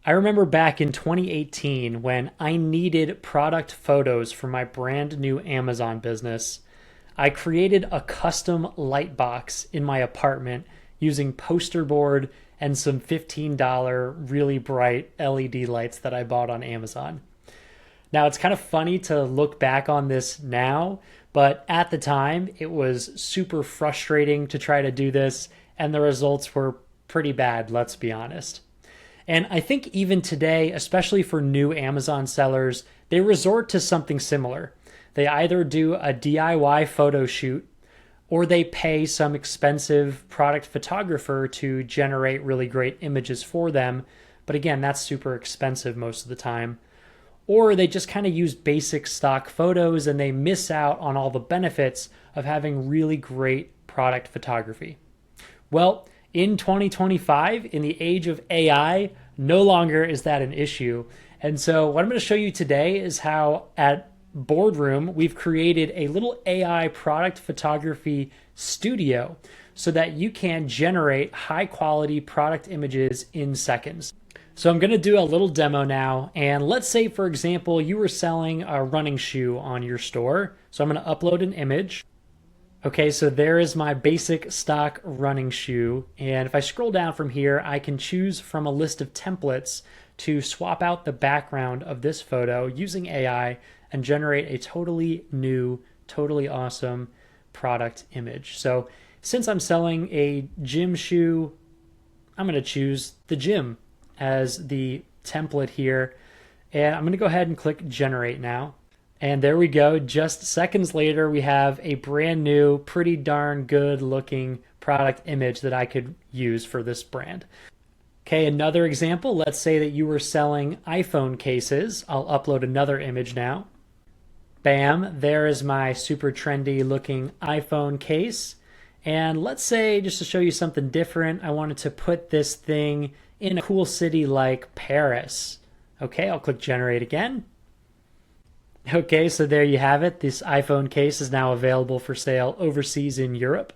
I remember back in 2018 when I needed product photos for my brand new Amazon business. I created a custom light box in my apartment using poster board and some $15 really bright LED lights that I bought on Amazon. Now, it's kind of funny to look back on this now, but at the time, it was super frustrating to try to do this, and the results were pretty bad, let's be honest. And I think even today, especially for new Amazon sellers, they resort to something similar. They either do a DIY photo shoot or they pay some expensive product photographer to generate really great images for them. But again, that's super expensive most of the time. Or they just kind of use basic stock photos and they miss out on all the benefits of having really great product photography. Well, in 2025, in the age of AI, no longer is that an issue. And so, what I'm going to show you today is how at Boardroom we've created a little AI product photography studio so that you can generate high quality product images in seconds. So, I'm going to do a little demo now. And let's say, for example, you were selling a running shoe on your store. So, I'm going to upload an image. Okay, so there is my basic stock running shoe. And if I scroll down from here, I can choose from a list of templates to swap out the background of this photo using AI and generate a totally new, totally awesome product image. So since I'm selling a gym shoe, I'm going to choose the gym as the template here. And I'm going to go ahead and click generate now. And there we go. Just seconds later, we have a brand new, pretty darn good looking product image that I could use for this brand. Okay, another example. Let's say that you were selling iPhone cases. I'll upload another image now. Bam, there is my super trendy looking iPhone case. And let's say, just to show you something different, I wanted to put this thing in a cool city like Paris. Okay, I'll click generate again. Okay, so there you have it. This iPhone case is now available for sale overseas in Europe.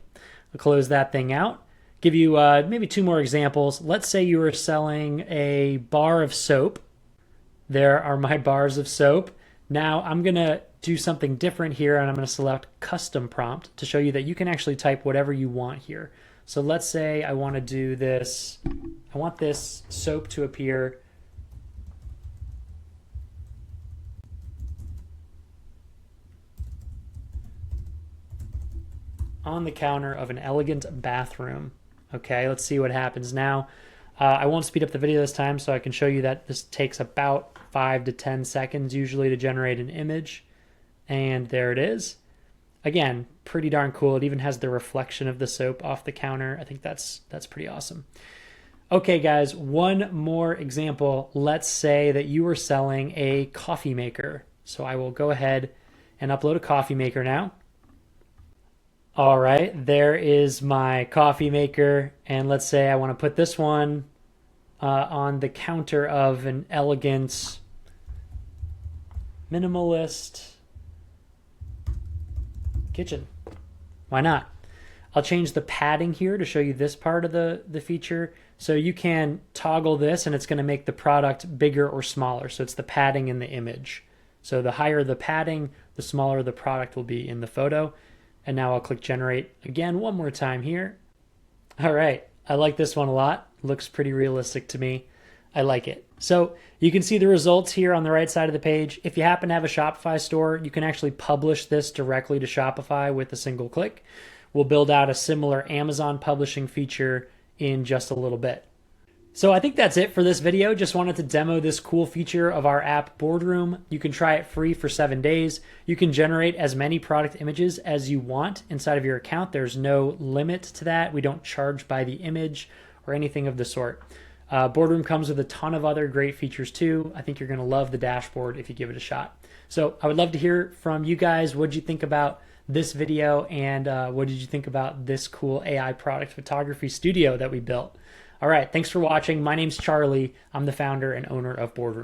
I'll close that thing out. Give you maybe two more examples. Let's say you were selling a bar of soap. There are my bars of soap. Now I'm going to do something different here and I'm going to select custom prompt to show you that you can actually type whatever you want here. So let's say I want to do this. I want this soap to appear on the counter of an elegant bathroom. Okay, let's see what happens now. I won't speed up the video this time so I can show you that this takes about 5 to 10 seconds usually to generate an image. And there it is. Again, pretty darn cool. It even has the reflection of the soap off the counter. I think that's pretty awesome. Okay, guys, one more example. Let's say that you were selling a coffee maker. So I will go ahead and upload a coffee maker now. All right, there is my coffee maker. And let's say I want to put this one on the counter of an elegant, minimalist kitchen. Why not? I'll change the padding here to show you this part of the feature. So you can toggle this and it's going to make the product bigger or smaller. So it's the padding in the image. So the higher the padding, the smaller the product will be in the photo. And now I'll click generate again one more time here. All right, I like this one a lot. Looks pretty realistic to me. I like it. So you can see the results here on the right side of the page. If you happen to have a Shopify store, you can actually publish this directly to Shopify with a single click. We'll build out a similar Amazon publishing feature in just a little bit. So I think that's it for this video. Just wanted to demo this cool feature of our app Boardroom. You can try it free for 7 days. You can generate as many product images as you want inside of your account. There's no limit to that. We don't charge by the image or anything of the sort. Boardroom comes with a ton of other great features too. I think you're going to love the dashboard if you give it a shot. So I would love to hear from you guys. What did you think about this video and what did you think about this cool AI product photography studio that we built? All right, thanks for watching. My name's Charlie. I'm the founder and owner of Boardroom.